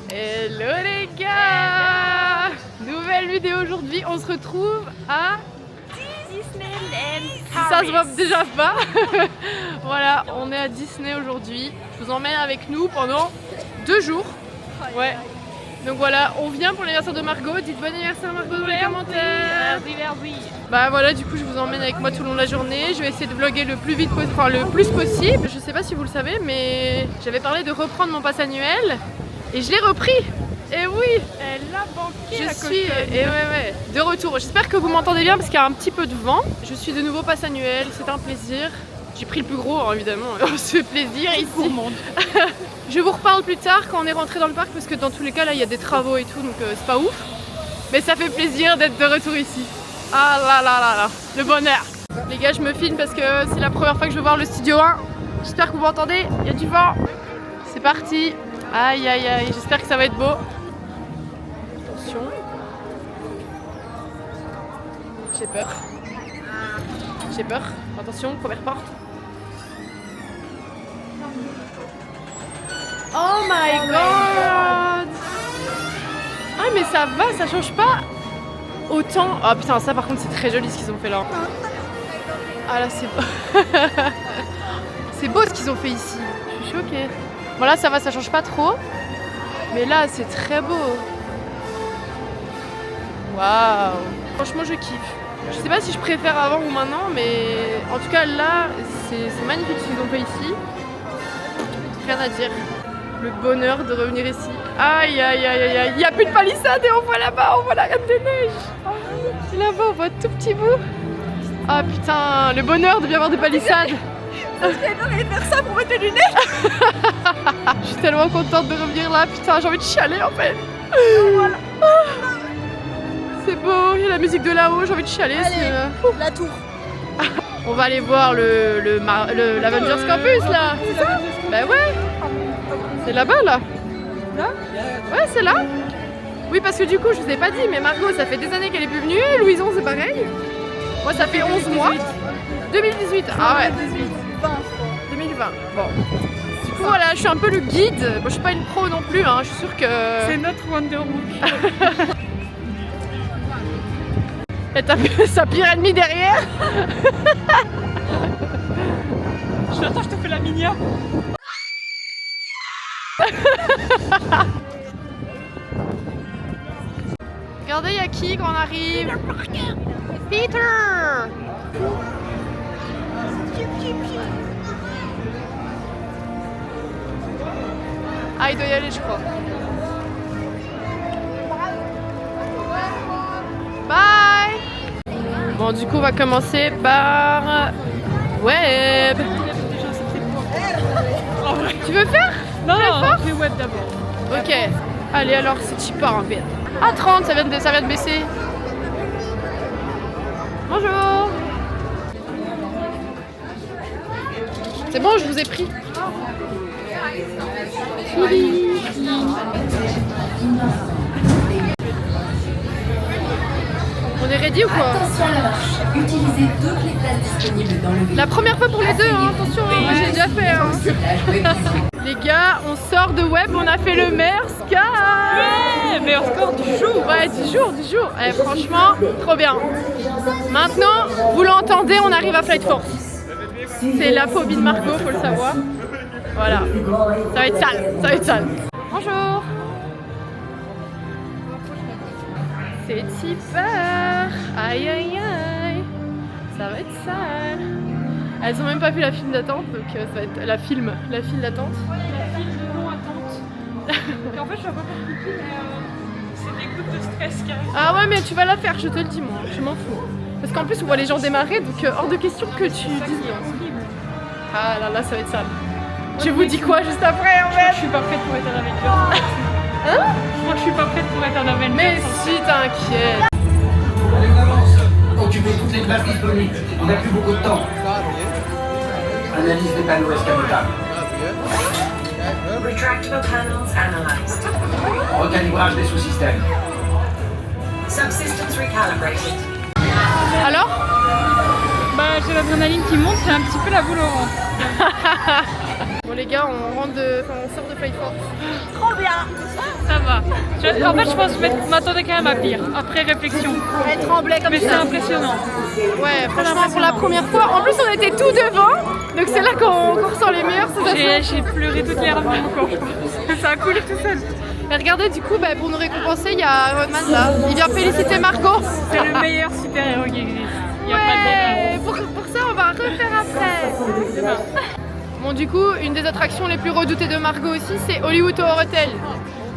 Hello les gars! Nouvelle vidéo aujourd'hui, on se retrouve à Disneyland. ça se voit déjà pas. Voilà, on est à Disney aujourd'hui. Je vous emmène avec nous pendant 2 jours. Ouais. Donc voilà, on vient pour l'anniversaire de Margot. Dites bon anniversaire Margot dans les commentaires. Bah voilà, du coup je vous emmène avec moi tout le long de la journée. Je vais essayer de vlogger le plus vite possible, enfin le plus possible. Je sais pas si vous le savez, mais j'avais parlé de reprendre mon pass annuel et je l'ai repris. Et oui, Elle a banqué la je suis cochonne. et ouais, de retour. J'espère que vous m'entendez bien parce qu'il y a un petit peu de vent. Je suis de nouveau pass annuel, c'est un plaisir. J'ai pris le plus gros hein, évidemment, on se fait plaisir ici. Je vous reparle plus tard quand on est rentré dans le parc parce que dans tous les cas là il y a des travaux et tout donc c'est pas ouf. Mais ça fait plaisir d'être de retour ici. Ah là là là là, le bonheur. Les gars je me filme parce que c'est la première fois que je vais voir le studio 1. J'espère que vous m'entendez, il y a du vent. C'est parti. Aïe aïe aïe, j'espère que ça va être beau. Attention. J'ai peur. J'ai peur. Attention, première porte. Oh my god! Ah mais ça va, ça change pas autant. Oh putain, ça par contre c'est très joli ce qu'ils ont fait là. Ah là c'est beau. C'est beau ce qu'ils ont fait ici. Je suis choquée. Bon là ça va, ça change pas trop. Mais là c'est très beau. Waouh! Franchement je kiffe. Je sais pas si je préfère avant ou maintenant, mais en tout cas là c'est magnifique ce qu'ils ont fait ici. Rien à dire. Le bonheur de revenir ici. Aïe aïe aïe aïe aïe. Il n'y a plus de palissade et on voit là-bas, on voit la Reine des Neiges. Là-bas on voit tout petit bout. Ah putain, le bonheur de bien voir des palissades. J'allais faire ça pour mettre des lunettes. Je suis tellement contente de revenir là. Putain, j'ai envie de chialer en fait. Voilà. C'est beau, il y a la musique de là-haut, j'ai envie de chialer. Allez, la tour. On va aller voir l'Avengers Campus là. Bah ouais. C'est là-bas là. Là? Ouais, c'est là. Oui, parce que du coup, je vous ai pas dit, mais Margot, ça fait des années qu'elle est plus venue. Louison, c'est pareil. Moi, ça fait 11 mois. 2018. Ah ouais. 2020. Bon. Du coup, voilà, je suis un peu le guide. Bon, je suis pas une pro non plus, hein. Je suis sûre que. C'est notre Wonder Woman. Et t'as vu sa pire ennemie derrière. Attends, je te fais la minia. Regardez, il y a qui quand on arrive? Peter. Ah, il doit y aller, je crois. Bye. Bon, du coup, on va commencer par Web. Tu veux faire? Non, Tu veux non, faire on fait web d'abord. Ok. Allez, alors c'est cheaper en fait. Ah, 30, ça vient de baisser. Bonjour. C'est bon, je vous ai pris. On est ready ou quoi? Attention à la marche. Utilisez toutes les places disponibles dans le véhicule. La première fois pour les deux, hein, attention, moi j'ai déjà fait. Hein. Les gars, on sort de web, on a fait le meilleur sky. Ouais, meilleur score du jour. Ouais, du jour. Eh, franchement, trop bien. Maintenant, vous l'entendez, on arrive à Flight Force. C'est la phobie de Margot, faut le savoir. Voilà. Ça va être sale, Bonjour. C'est super. Aïe aïe aïe. Ça va être sale. Elles ont même pas vu la file d'attente, donc ça va être la file d'attente. La file de non-attente. Et en fait, je suis un peu compliquée, mais c'est des gouttes de stress qui arrivent. Ah ouais, mais tu vas la faire, je te le dis moi, je m'en fous. Parce qu'en plus on voit les gens démarrer, donc hors de question que tu dises non. Ah là là, ça va être sale. Je vous dis quoi juste après en fait? Je suis pas prête pour être un Avenger. Hein? Je crois que je suis pas prête pour être un Avenger. Mais si, t'inquiète. Occuper toutes les places disponibles. On n'a plus beaucoup de temps. Analyse des panneaux escamotables. Retractable panels analyzed. Recalibrage des sous-systèmes. Subsystems recalibrated. Alors? Bah, j'ai l'adrénaline qui monte, c'est un petit peu la boule au ventre. Bon les gars, on sort de Flight Force. Trop bien. Ça va. va. En fait, je pense que je m'attendais quand même à pire, après réflexion. Elle tremblait comme Mais c'est ça. impressionnant. Ouais, franchement, pour la première fois. En plus, on était tout devant. Donc c'est là qu'on ressent les meilleures sensations. J'ai pleuré toutes les larmes de mon corps, je pense. Ça a coulé tout seul. Et regardez, du coup, pour nous récompenser, il y a Iron Man là. Il vient féliciter Margot. C'est le meilleur super-héros qui existe. Il n'y a pas de débat. Pour ça, on va refaire après. Bon, du coup, une des attractions les plus redoutées de Margot aussi, c'est Hollywood Tower Hotel.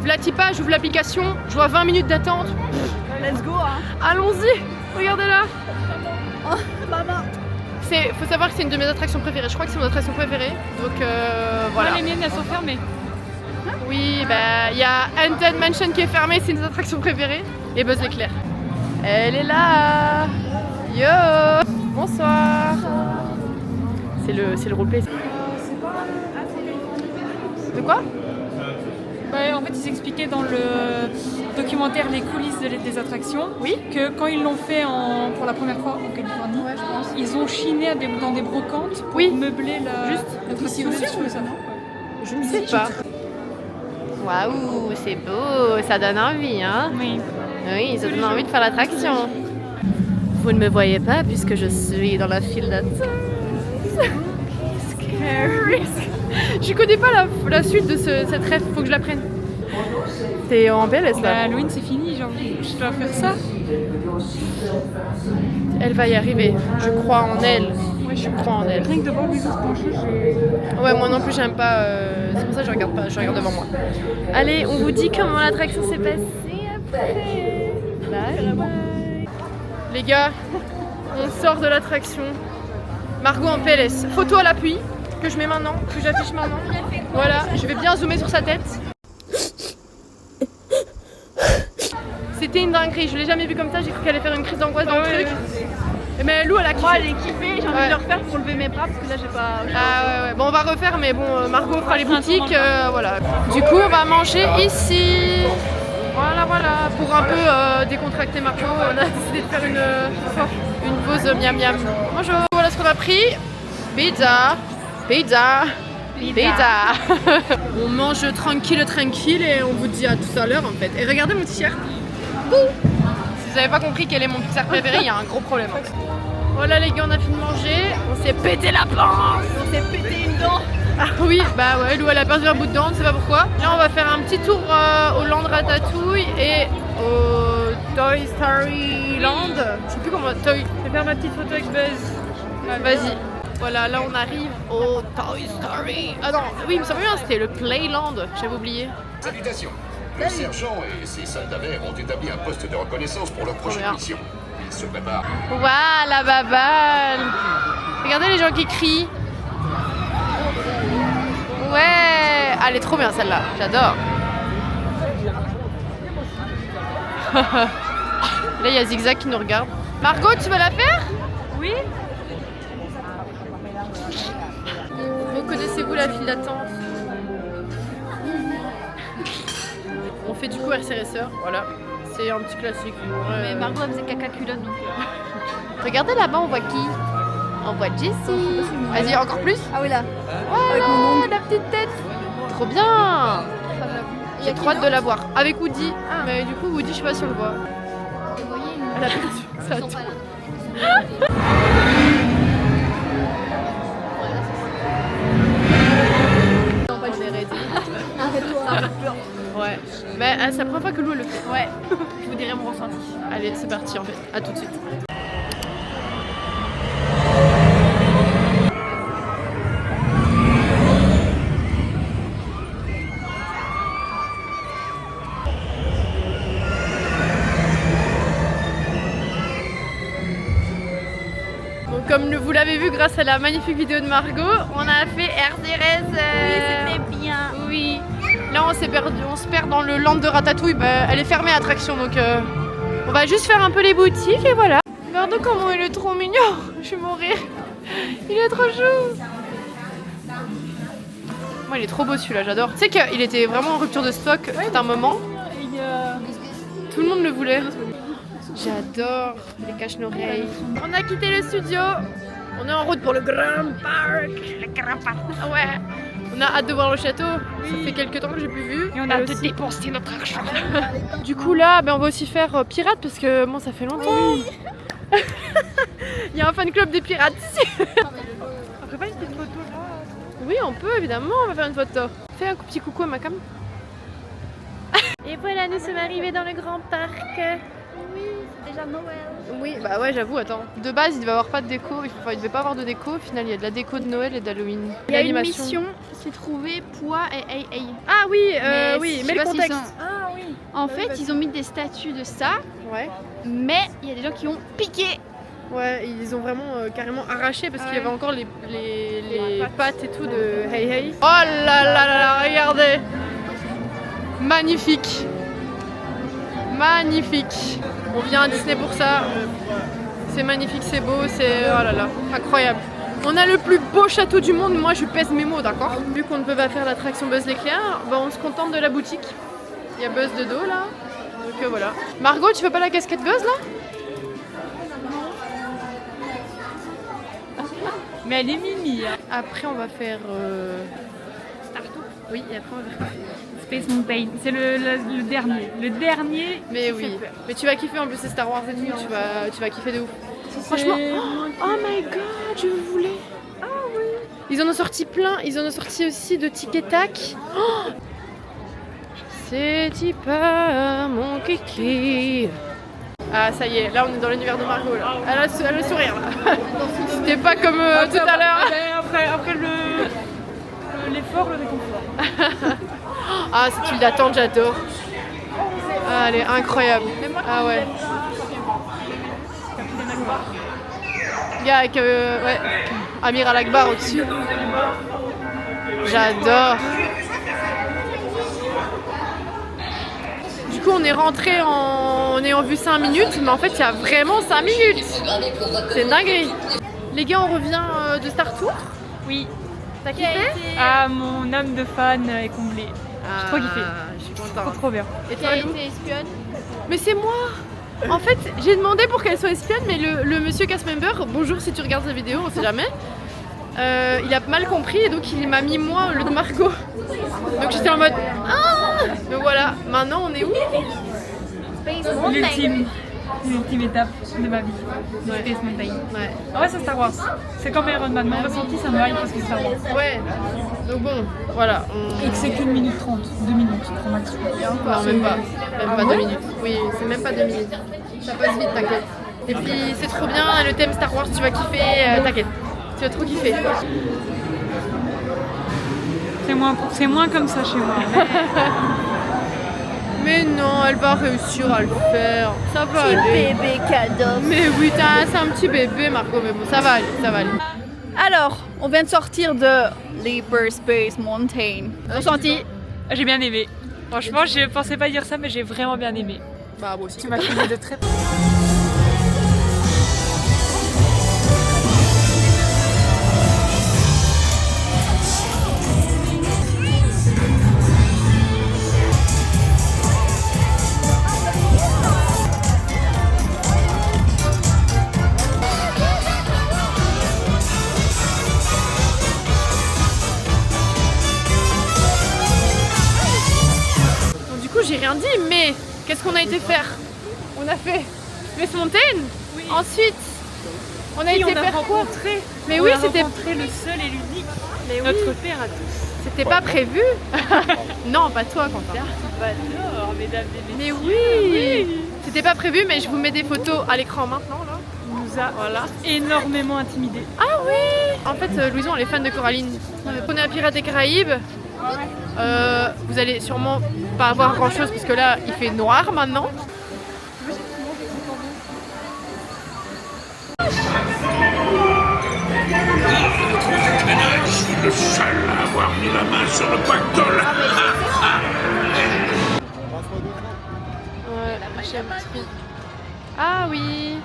Vlatipa, j'ouvre l'application, je vois 20 minutes d'attente. Let's go, hein. Allons-y, regardez là. Oh, maman. Faut savoir que c'est une de mes attractions préférées. Je crois que c'est mon attraction préférée. Donc voilà. Moi, les miennes, elles sont fermées. Oui, il y a Haunted Mansion qui est fermée, c'est une des attractions préférées. Et Buzz l'éclair. Elle est là. Yo. Bonsoir. C'est le roleplay. De quoi? En fait, ils expliquaient dans le documentaire Les coulisses des attractions, Oui. que quand ils l'ont fait pour la première fois en Californie, ils ont chiné dans des brocantes pour Oui. meubler la Juste. l'attraction. Ça, non? Je ne sais pas. Waouh, c'est beau, ça donne envie, hein? Oui. Oui, ça donne envie de faire l'attraction. Vous ne me voyez pas puisque je suis dans la file d'attente. Scary. Je connais pas la suite de cette rêve, faut que je la prenne. T'es en PLS là? Halloween, c'est fini, genre, je dois faire ça. Elle va y arriver, je crois en elle. Ouais, je crois en elle. Rien que de voir Louisa se pencher, Ouais, moi non plus j'aime pas, c'est pour ça que je regarde pas, je regarde devant moi. Allez, on vous dit comment l'attraction s'est passée après. Bye bye. Les gars, on sort de l'attraction. Margot en PLS, photo à l'appui, que je mets maintenant, que j'affiche maintenant. Voilà, je vais bien zoomer sur sa tête. C'était une dinguerie, je l'ai jamais vue comme ça, j'ai cru qu'elle allait faire une crise d'angoisse dans le truc. Mais Lou elle a kiffé. Moi j'ai kiffé, j'ai envie de le refaire pour lever mes bras parce que là j'ai pas. Ah ouais, bon on va refaire mais bon Margot fera les boutiques, voilà. Du coup on va manger ici. Voilà, pour un peu décontracter Margot, on a décidé de faire une pause miam miam. Bonjour, voilà ce qu'on a pris. Pizza. On mange tranquille et on vous dit à tout à l'heure en fait. Et regardez mon t-shirt. Si vous n'avez pas compris quel est mon Pixar préféré, il y a un gros problème. Voilà les gars, on a fini de manger, on s'est pété la panse, on s'est pété une dent. Ah oui, bah ouais, Lou elle a perdu un bout de dent, on ne sait pas pourquoi. Là on va faire un petit tour au Land Ratatouille et au Toy Story Land. Je sais plus comment, Je vais faire ma petite photo avec Buzz. Vas-y. Voilà, là on arrive au Toy Story. Ah non, oui, il me semble bien, c'était le Playland, j'avais oublié. Salutations. Le sergent et ses soldats verts ont établi un poste de reconnaissance pour leur prochaine bien. mission. Ils se préparent. Waouh, la baballe. Regardez les gens qui crient. Ouais, elle est trop bien celle-là, j'adore. Là, il y a Zigzag qui nous regarde. Margot, tu vas la faire? Oui. Reconnaissez-vous la file d'attente? On fait du coup RCRSeur, voilà. C'est un petit classique. Mais Margot elle faisait caca culotte donc. Regardez là-bas, on voit qui? On voit Jessie. Vas-y, encore plus? Ah oui là. Voilà, la petite tête. Trop bien. J'ai trop hâte de la voir. Avec Woody. Mais du coup, Woody, je sais pas si on le voit. Vous voyez Elle a perdu sa ils sont tête. pas là. On est ready. Arrête-toi. Ouais. Mais c'est la première fois que Lou le fait. Ouais. Je vous dirai mon ressenti. Allez, c'est parti en fait. À tout de suite. Bon, comme vous l'avez vu grâce à la magnifique vidéo de Margot, on a fait RCRS. Oui, c'était bien. Oui. Là on s'est perdu, on se perd dans le land de Ratatouille, elle est fermée l'attraction donc on va juste faire un peu les boutiques et voilà. Regardez comment il est trop mignon, je vais mourir. Il est trop chou. Moi il est trop beau celui-là, j'adore. Tu sais qu'il était vraiment en rupture de stock tout un moment. Tout le monde le voulait. J'adore les cache-oreilles. On a quitté le studio. On est en route pour le Grand Park. Le Grand Park. Ouais. On a hâte de voir le château. Ça fait quelques temps que j'ai plus vu. Et on a hâte de dépenser notre argent. Du coup là, on va aussi faire pirate parce que moi ça fait longtemps. Il y a un fan club des pirates ici. On peut pas une petite photo là? Oui, on peut évidemment, on va faire une photo. Fais un petit coucou à ma cam. Et voilà, nous sommes arrivés dans le grand parc. Oui, c'est déjà Noël. Oui, bah ouais, j'avoue, attends. De base, il devait avoir pas de déco, il devait pas avoir de déco. Au final, il y a de la déco de Noël et d'Halloween. Il y a une mission, c'est trouver poids et hey. Ah oui, je mais sais le pas s'ils contexte. sont- Ah oui. En fait, ils ont mis des statues de ça, Ouais. mais il y a des gens qui ont piqué. Ouais, ils ont vraiment carrément arraché parce qu'il y Ouais. avait encore les pattes et tout de Hey Hey. Oh là là là là, regardez. Magnifique. Magnifique. On vient à Disney pour ça. C'est magnifique, c'est beau, c'est oh là là, incroyable. On a le plus beau château du monde, moi je pèse mes mots, d'accord? Vu qu'on ne peut pas faire l'attraction Buzz l'éclair, on se contente de la boutique. Il y a Buzz de dos là. Donc voilà. Margot, tu veux pas la casquette Buzz là? Mais elle est mimi. Hein. Après on va faire Star Tour. oui, et après on va faire Space Mountain. C'est le dernier. Le dernier. mais qui oui, fait peur. mais tu vas kiffer en plus c'est Star Wars et tout, tu vas kiffer de ouf. Franchement, oh my god, je voulais. Ah oui. Ils en ont sorti plein, ils en ont sorti aussi de Tic et Tac. Oh, c'est pas mon kiki. Ah ça y est, là on est dans l'univers de Margot là. Elle a le sourire là. C'était pas comme tout à l'heure. Après l'effort, le réconfort. Ah cette file d'attente j'adore. Ah, elle est incroyable. Ah ouais. Il y a avec ouais, Amiral Akbar au-dessus. J'adore. Du coup on est rentré en ayant vu 5 minutes, mais en fait il y a vraiment 5 minutes. C'est une dinguerie. Les gars, on revient de Star Tour. Oui. T'as kiffé? Ah, mon âme de fan est comblée. J'ai trop kiffé. Je suis Trop contente. trop bien. Et Qui toi, a Lou? été espionne. Mais c'est moi. En fait, j'ai demandé pour qu'elle soit espionne, mais le monsieur cast member, bonjour si tu regardes cette vidéo, on sait jamais, il a mal compris et donc il m'a mis moi au lieu de Margot. Donc j'étais en mode ah. Donc voilà, maintenant on est où? Space Mountain. L'ultime étape de ma vie. Le Ouais. Space Mountain. Ouais. Ah ouais, c'est Star Wars. C'est comme Iron Man. Mon ressenti, ça me hype parce que c'est Star Wars. Ouais. Donc bon, voilà. Et que c'est qu'une minute 30. 2 minutes, grand max. Non, même pas. Même pas 2 minutes. Oui, c'est même pas 2 minutes. Ça passe vite, t'inquiète. Et puis c'est trop bien, le thème Star Wars, tu vas kiffer, t'inquiète. Tu vas trop kiffer. C'est moins comme ça chez moi. Mais non, elle va réussir à le faire. Ça va aller. Bébé cadeau. Mais oui, c'est un petit bébé, Margot, mais bon, ça va aller, ça va aller. Alors, on vient de sortir de l'Hyperspace Mountain. Ressenti? J'ai bien aimé. Franchement, je pensais pas dire ça, mais j'ai vraiment bien aimé. Bah, moi aussi. Tu m'as fait de très. Bon, du coup, j'ai rien dit, mais qu'est-ce qu'on a été faire? On a fait Space Mountain. Oui. Ensuite, on a été on a faire quoi? rencontré. Mais on oui, a c'était rencontré le seul et l'unique. Mais oui. Notre père à tous. C'était pas prévu. Non, pas toi, Quentin. Alors, mesdames et Mais messieurs. oui. C'était pas prévu, mais je vous mets des photos à l'écran maintenant là. Il nous a énormément intimidés. Ah oui. En fait, Louison, elle est fan de Coraline. On est à Pirates des Caraïbes. Vous allez sûrement pas avoir grand chose parce que là, il fait noir maintenant. Je suis le seul à avoir mis la main sur le pactole. Ouais, j'aime trop. Ah oui.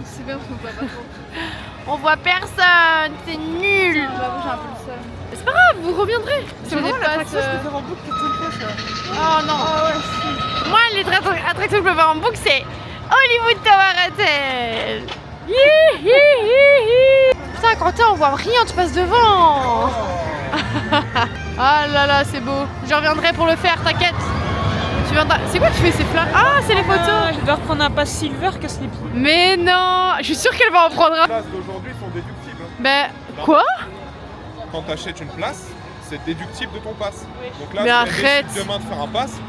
C'est bien, on voit pas trop. On voit personne, c'est nul. J'avoue, j'ai un peu le seum. C'est pas grave, vous reviendrez. C'est vraiment l'attraction que je peux faire en boucle tout le proche. Oh non. Moi, les attractions que je peux faire en boucle, c'est Hollywood Tower Hotel. Putain, Quentin, on voit rien, tu passes devant. Ah là là, c'est beau. Je reviendrai pour le faire, t'inquiète. Tu viendras. C'est quoi tu fais ces flammes? Ah, c'est les photos. Je dois reprendre un pass silver, casse les pieds. Mais non, je suis sûre qu'elle va en prendre un. Les places d'aujourd'hui sont déductibles. Ben, quoi? Quand tu achètes une place, c'est déductible de ton pass. Donc là, Mais si arrête. elle décide demain de faire un pass,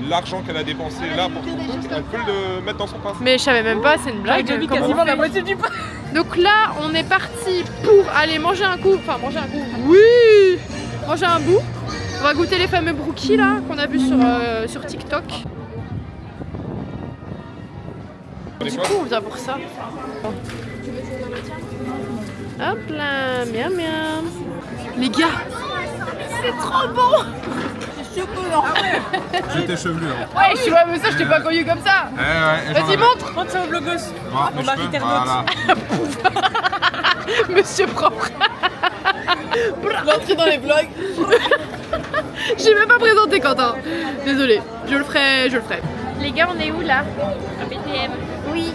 l'argent qu'elle a dépensé là pour son truc, elle peut le mettre dans son pass. Mais je savais même pas, c'est une blague. J'ai mis Comment quasiment on fait? la moitié du pass. Donc là, on est parti pour aller manger un coup. Enfin, manger un coup. Oui! Manger un bout. On va goûter les fameux brookies là qu'on a vus sur TikTok. Du coup, on vient pour ça. Hop là, miam miam. Les gars, c'est trop bon! J'étais chevelu. Hein. Ouais, je vois, mais ça, je t'ai pas connu comme ça. Vas-y, montre! Montre ça au blogos. Mes mari cheveux, internaute. voilà. Monsieur propre. L'entrée dans les vlogs. J'ai même pas présenté Quentin. Désolée, je le ferai. Les gars, on est où là? À BTM. Oui.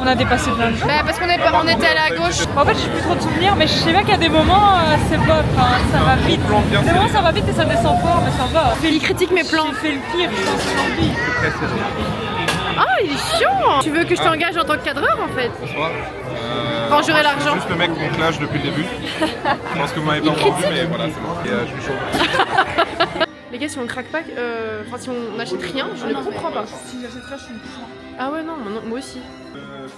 On a dépassé plein de gens. Bah parce qu'on était à la gauche. En fait, j'ai plus trop de souvenirs, mais je sais bien qu'à des moments, c'est pas. Enfin, ça va vite. Des moments, ça va vite et ça descend fort, mais ça va. Il critique mes plans. J'ai fait le pire, je pense, aujourd'hui. Ah, il est chiant. Tu veux que je t'engage en tant que cadreur en fait? Bonsoir. Quand j'aurai l'argent. Juste le mec qu'on clash depuis le début. Je pense que vous m'avez pas encore vu, mais voilà, c'est bon. Et je suis chaud. Les gars, si on craque pas, enfin si on n'achète rien, je ne comprends pas. Si j'achèterais, je suis une puissante. Ah ouais, non, moi aussi.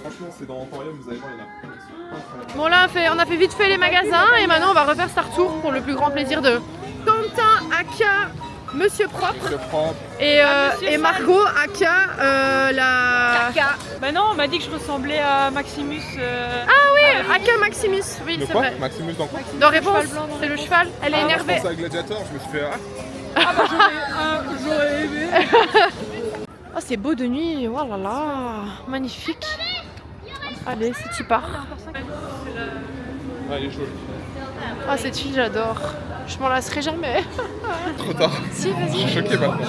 Franchement, c'est dans Emporium, vous allez voir, il y en a. Bon là, on a fait vite fait les magasins et maintenant on va refaire Star Tour pour le plus grand plaisir de Quentin, aka Monsieur Propre, Le propre. et Margot, aka la... Bah non, on m'a dit que je ressemblais à Maximus. Aka Maximus, oui Le c'est quoi vrai. Maximus dans quoi? Dans réponse, cheval blanc, c'est le cheval. Elle est Je énervée. pense à Gladiator, je me suis fait. J'aurais aimé. Oh, c'est beau de nuit, oh là là, magnifique. Allez, c'est tu pars. Ah, il est chaud. Ah, cette fille, j'adore. Je m'en lasserai jamais. Trop tard. Si, Je vas-y. suis choqué maintenant.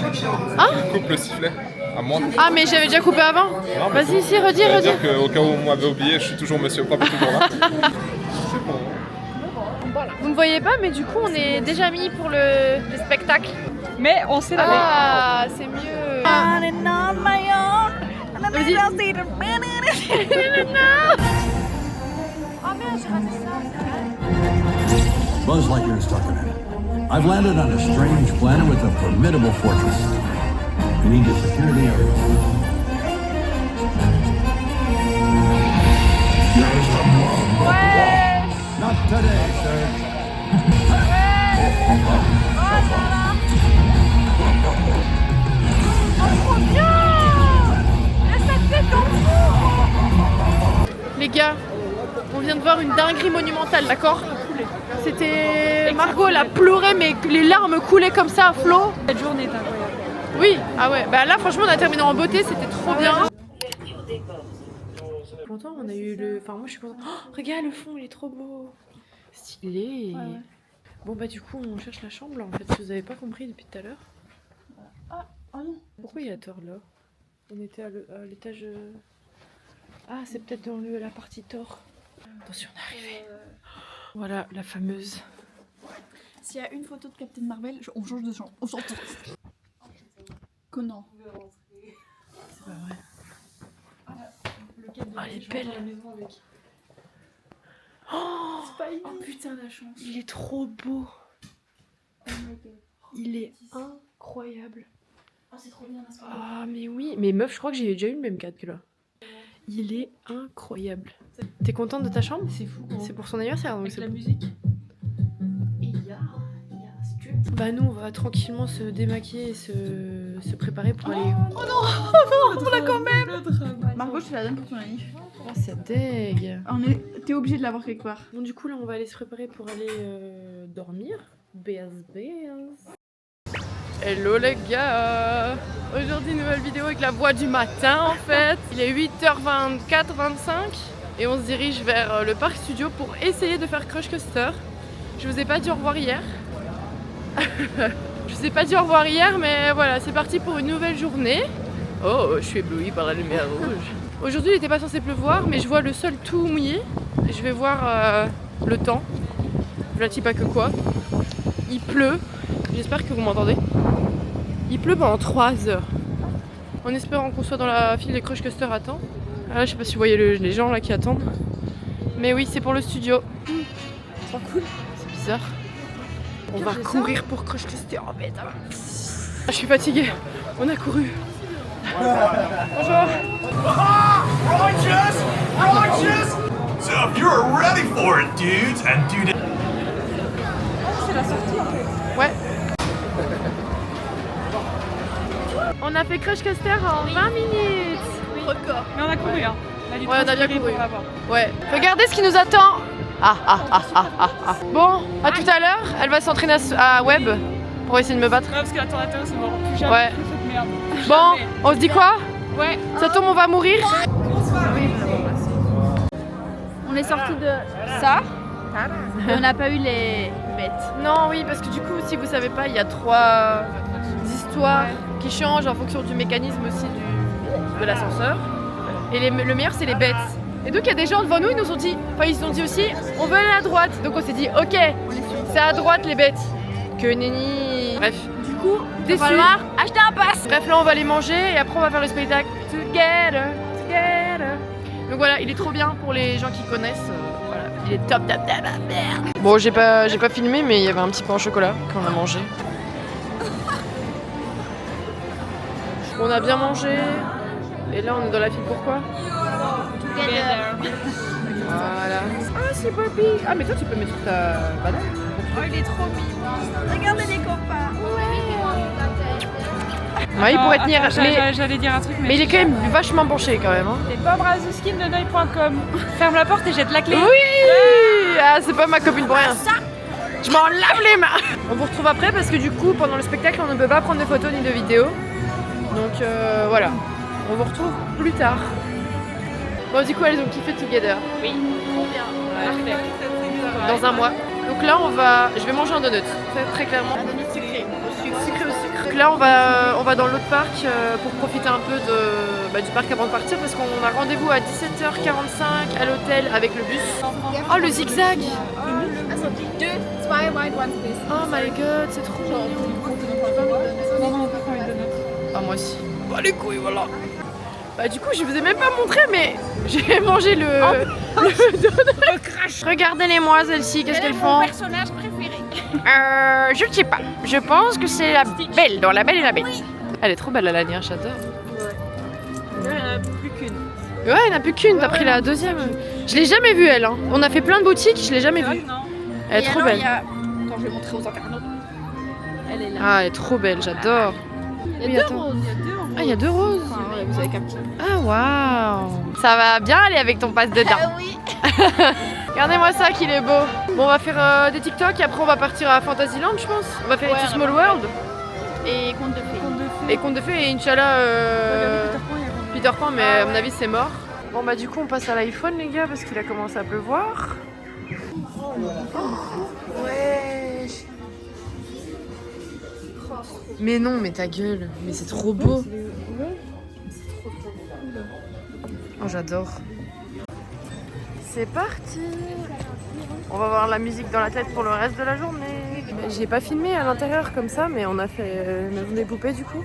Hein? Coupe le sifflet. À moi. Ah, mais j'avais déjà coupé avant. Non, mais Vas-y, bon. si, redis. Ça veut dire qu'au cas où on m'avait oublié, je suis toujours Monsieur Propre, toujours là. C'est bon. Vous me voyez pas, mais du coup, on est déjà mis pour le spectacle. Mais on s'est lavé. Ah, c'est mieux. Vas-y. Buzz Lightyear's stuck in it. I've landed on a strange planet with a formidable fortress. We need to secure the area. There's a problem. Not today, sir. Les gars, on vient de voir une dinguerie monumentale, d'accord? C'était... Margot, elle a pleuré, mais les larmes coulaient comme ça à flot. Cette journée est incroyable. Oui, ah ouais, bah là franchement on a terminé en beauté, c'était trop bien. Content, on a eu le... Enfin moi je suis contente. Oh, regarde le fond, il est trop beau. Stylé. Ouais. Bon bah du coup on cherche la chambre là en fait, si vous avez pas compris depuis tout à l'heure. Oh non. Pourquoi il y a Thor là? On était à l'étage... Ah c'est peut-être dans la partie Thor. Attention on est arrivé. Voilà la fameuse. S'il y a une photo de Captain Marvel, on change de chambre. On s'en fout. Conan. C'est pas vrai. Oh elle est belle. Oh Putain la chance. il est trop beau. Il est incroyable. Oh c'est trop bien là. Ah mais oui, mais meuf je crois que j'ai déjà eu le même cadre que là. Il est incroyable. T'es contente de ta chambre? C'est fou. C'est pour son anniversaire donc Avec c'est la musique. Et il y a Stuart. Bah nous on va tranquillement se démaquiller et se préparer pour aller... On l'a quand même. Margot, je te la donne pour ton anniv. Oh c'est deg. T'es obligé de l'avoir quelque part. Bon du coup là on va aller se préparer pour aller dormir. BSB. Hello les gars. Aujourd'hui nouvelle vidéo avec la voix du matin en fait. Il est 8h24-25 et on se dirige vers le parc studio pour essayer de faire Crush Coaster. Je vous ai pas dit au revoir hier. Je vous ai pas dit au revoir hier mais voilà c'est parti pour une nouvelle journée. Oh je suis éblouie par la lumière rouge. Aujourd'hui il n'était pas censé pleuvoir, mais je vois le sol tout mouillé. Et je vais voir le temps. Je ne dis pas que quoi. Il pleut. J'espère que vous m'entendez. Il pleut pendant 3 heures. En espérant qu'on soit dans la file des Crushcasters à temps. Ah, là, je sais pas si vous voyez les gens là qui attendent. Mais oui, c'est pour le studio. Trop cool. C'est bizarre. On va courir pour Crushcaster en fait. Je suis fatiguée. On a couru. Bonjour. So if you're ready for it, dudes and dudes. C'est la sortie en fait. Ouais. On a fait Crushcaster en 20 minutes. Record. Mais on a couru hein. Ouais, on a bien couru. Ouais. Regardez ce qui nous attend. Bon, à tout à l'heure. Elle va s'entraîner à Web pour essayer de me battre. Ouais, parce que la tornade c'est mort. Plus jamais Ouais. plus cette merde. Bon, Jamais. on se dit quoi? Ouais. Ça tombe, on va mourir. On est sorti de ça. Et on n'a pas eu les bêtes. Non, oui, parce que du coup, si vous savez pas, il y a 3 histoires qui changent en fonction du mécanisme aussi de l'ascenseur. Et le meilleur, c'est les bêtes. Et donc, il y a des gens devant nous, ils nous ont dit, enfin, ils nous ont dit aussi, on veut aller à droite. Donc, on s'est dit, ok, c'est à droite les bêtes. Que nenni. Bref, Du coup, il déçu. va falloir acheter un pass. Bref, là, on va les manger et après, on va faire le spectacle Together, Together. Donc voilà, il est trop bien pour les gens qui connaissent. Voilà, il est top. Bon, j'ai pas filmé, mais il y avait un petit pain au chocolat qu'on a mangé. On a bien mangé. Et là, on est dans la file pourquoi? Voilà. Ah, c'est Bobby. Ah, mais toi, tu peux mettre sur ta banane. Oh, il est trop mignon. Regardez les copains. Ouais, il pourrait tenir. J'allais dire un truc, Mais il est quand même vachement penché quand même. Hein. C'est Bobrazuskin de Noy.com. Ferme la porte et jette la clé. Oui. Ah, c'est pas ma copine pour rien. Je m'en lave les mains. On vous retrouve après parce que du coup, pendant le spectacle, on ne peut pas prendre de photos ni de vidéos. Donc voilà. On vous retrouve plus tard. Bon, du coup, elles ont kiffé Together. Oui. Trop bien. Parfait. Dans un mois. Donc là, je vais manger un donut. Très clairement. Un donut sucré. Sucré au sucre. Donc là, on va dans l'autre parc pour profiter un peu du parc avant de partir parce qu'on a rendez-vous à 17h45 à l'hôtel avec le bus. Oh, le zigzag. Also die 2 white ones, please. Oh my god, c'est trop mignon. Ah, moi aussi. Bah, les couilles, voilà. Bah, du coup, je vous ai même pas montré, mais j'ai mangé le donut. Regardez-les-moi, celles-ci, qu'est-ce qu'elles font? Personnage préféré. Je ne sais pas. Je pense que c'est la Belle, dans La Belle et la Bête. Elle est trop belle, la lanière, j'adore. Il n'y en a plus qu'une. Ouais, il n'y en a plus qu'une, t'as pris la deuxième. Je l'ai jamais vue, elle. Hein. On a fait plein de boutiques, je l'ai jamais vue. Non. Elle est trop belle. Attends, je vais montrer aux internautes. Elle est là. Ah, elle est trop belle, j'adore. Il y a deux roses. Ah, il y a 2 roses. Enfin, ouais, vous avez capté. Ah, waouh. Ça va bien aller avec ton passe dedans. Ah oui. Regardez-moi ça, qu'il est beau. Bon, on va faire des TikTok et après on va partir à Fantasyland, je pense. On va faire Ouais, It's a on Small va World. Et conte de fées. Et conte de fées et Inch'Allah Peter Pan, mais à mon avis c'est mort. Bon bah du coup on passe à l'iPhone les gars parce qu'il a commencé à pleuvoir. Oh, ouais. Mais non, mais ta gueule, mais c'est trop beau. Oh j'adore. C'est parti. On va avoir la musique dans la tête pour le reste de la journée. J'ai pas filmé à l'intérieur comme ça, mais on a fait Maison des poupées du coup.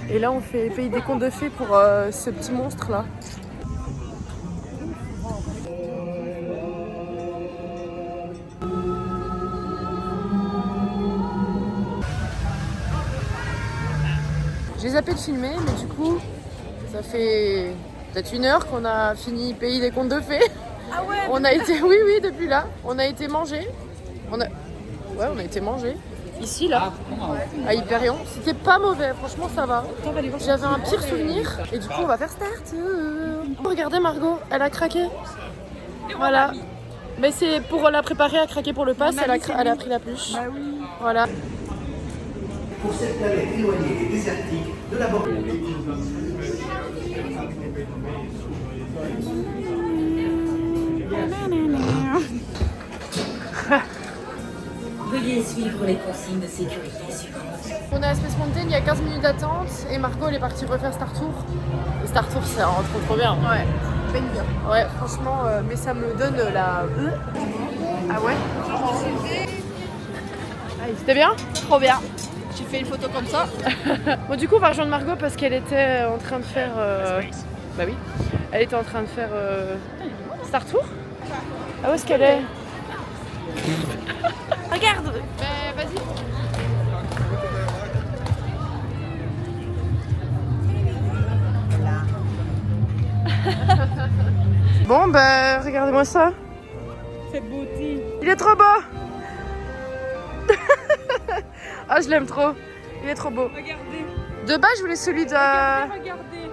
Et là on fait Pays des contes de fées pour ce petit monstre là. J'ai zappé de filmer, mais du coup ça fait peut-être 1 heure qu'on a fini Pays des contes de fées. Ah ouais. On a été, oui, depuis là, on a été manger. On a été manger. Ici, là, à Hyperion. C'était pas mauvais, franchement, ça va. J'avais un pire souvenir. Et du coup, on va faire start. Regardez, Margot, elle a craqué. Voilà. Mais c'est pour la préparer à craquer pour le pass, elle a pris la pluche. Voilà. Pour cette planète éloignée et désertique de la bord. Veuillez suivre les consignes de sécurité suivantes. On est à Space Mountain, il y a 15 minutes d'attente et Margot elle est partie refaire Star Tour. Et Star Tour c'est trop bien. Ouais, baigne bien. Ouais, franchement, mais ça me donne la... Ah ouais? Ah, c'était bien? Trop bien. J'ai fait une photo comme ça. Bon, du coup, on va rejoindre Margot parce qu'elle était en train de faire... Bah oui. Elle était en train de faire Star Tour. Ah, où est-ce qu'elle est? Regarde! Vas-y. Bon, bah, regardez-moi ça. Cette beauté. Il est trop beau! Ah, je l'aime trop. Il est trop beau. Regardez. De base, je voulais celui de... Regardez.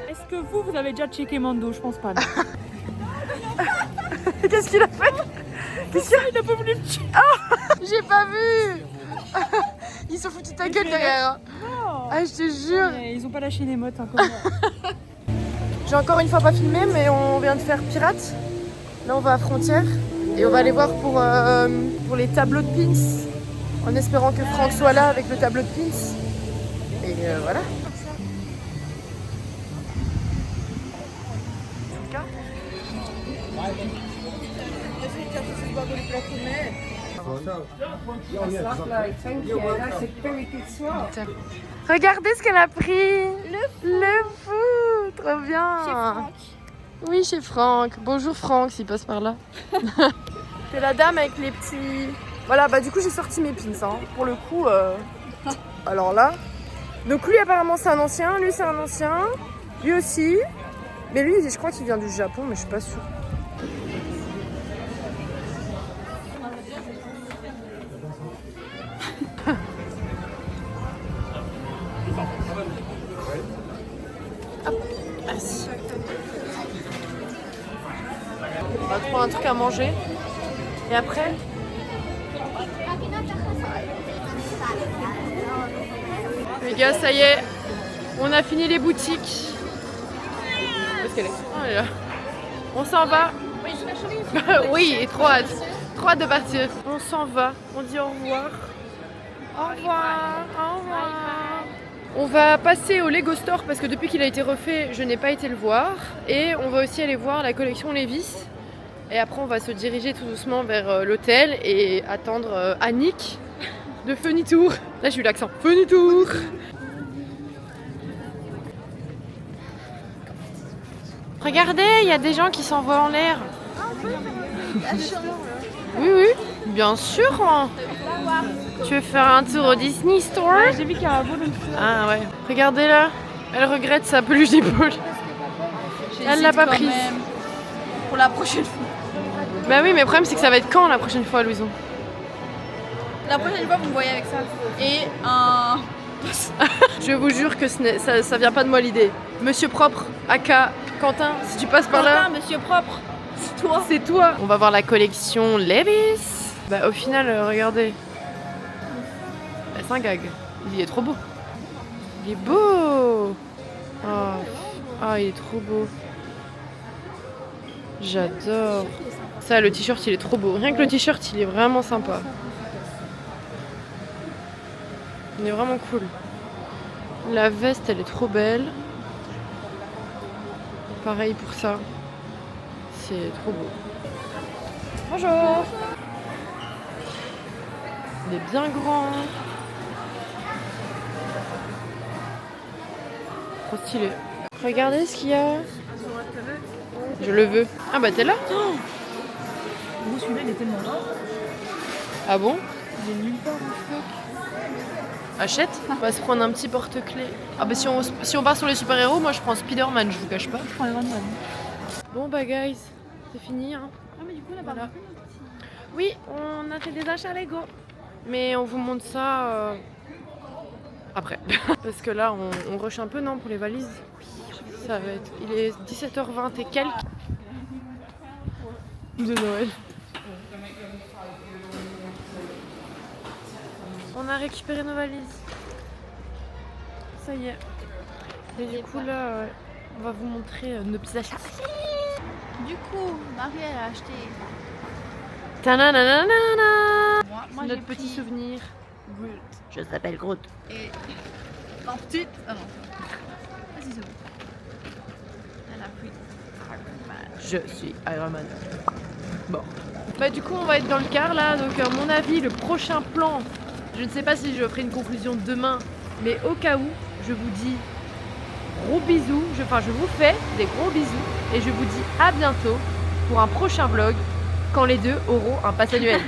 Est-ce que vous avez déjà checké Mando? Je pense pas. Qu'est-ce qu'il a fait? Qu'est-ce qu'il a... Il a pas voulu me checker. Oh, j'ai pas vu. Ils sont foutus ta gueule derrière. Oh. Ah, je te jure. Mais ils ont pas lâché les mottes hein, comme moi. J'ai encore une fois pas filmé, mais on vient de faire Pirate. Là, on va à Frontière. Et on va aller voir pour les tableaux de pins. En espérant que Franck soit là avec le tableau de pins. Et voilà. Regardez ce qu'elle a pris. Le fou. Trop bien. Chez Franck. Oui, chez Franck. Bonjour Franck, s'il passe par là. C'est la dame avec les petits... Voilà, bah du coup j'ai sorti mes pins, hein. Pour le coup, alors là. Donc lui apparemment c'est un ancien, lui c'est un ancien, lui aussi. Mais lui je crois qu'il vient du Japon, mais je suis pas sûre. Hop, merci. On va trouver un truc à manger. Et après... Les gars, ça y est, on a fini les boutiques. Où est-ce qu'elle est? Oh, elle est là. On s'en va. Oui, et trop hâte. Trop hâte de partir. On s'en va. On dit au revoir. Au revoir. Au revoir. On va passer au Lego Store parce que depuis qu'il a été refait, je n'ai pas été le voir. Et on va aussi aller voir la collection Levi's. Et après, on va se diriger tout doucement vers l'hôtel et attendre Annick de Funny Tour. Là, j'ai eu l'accent. Funny Tour. Regardez, il y a des gens qui s'envolent en l'air. Oui, oui, bien sûr. Hein. Tu veux faire un tour au Disney Store? Ouais, j'ai vu qu'il y a un beau de Ah ouais. Regardez là. Elle regrette sa peluche d'épaule. Elle l'a pas prise. Pour la prochaine fois. Bah oui, mais le problème c'est que ça va être quand la prochaine fois, Louison? La prochaine fois, vous me voyez avec ça. Et un... Je vous jure que ça vient pas de moi l'idée. Monsieur Propre, aka Quentin, si tu passes par là... Quentin, Monsieur Propre, c'est toi. C'est toi. On va voir la collection Levi's. Bah au final, regardez. Bah, c'est un gag. Il est trop beau. Il est beau. Oh, il est trop beau. J'adore. Ça, le t-shirt, il est trop beau. Rien que le t-shirt, il est vraiment sympa. Il est vraiment cool. La veste, elle est trop belle. Pareil pour ça. C'est trop beau. Bonjour. Il est bien grand. Trop stylé. Regardez ce qu'il y a. Je le veux. Ah bah t'es là. Vous, celui-là, il est tellement rare. Ah bon? Il est nulle part en stock. Achète. On va se prendre un petit porte-clés. Ah bah si on part sur les super-héros, moi je prends Spider-Man, je vous cache pas. Je prends les Iron Man. Bon bah guys, c'est fini hein. Ah mais du coup, on a pas Voilà. Oui, on a fait des achats Lego. Mais on vous montre ça après. Parce que là, on rush un peu, non, pour les valises? Ça va être... Il est 17h20 et quelques. De Noël. On a récupéré nos valises. Ça y est. Et du coup là, on va vous montrer nos petits achats. Du coup, Marie elle a acheté. Ta-na-na-na-na-na. Moi, moi C'est j'ai notre petit pris souvenir. Groot. Je s'appelle Groot. Et ensuite, ah non, vas-y c'est bon. Elle a pris Iron Man. Je suis Iron Man. Bon. Bah du coup on va être dans le car là, donc à mon avis le prochain plan, je ne sais pas si je ferai une conclusion demain, mais au cas où, je vous dis gros bisous, je vous fais des gros bisous et je vous dis à bientôt pour un prochain vlog quand les deux auront un pass annuel.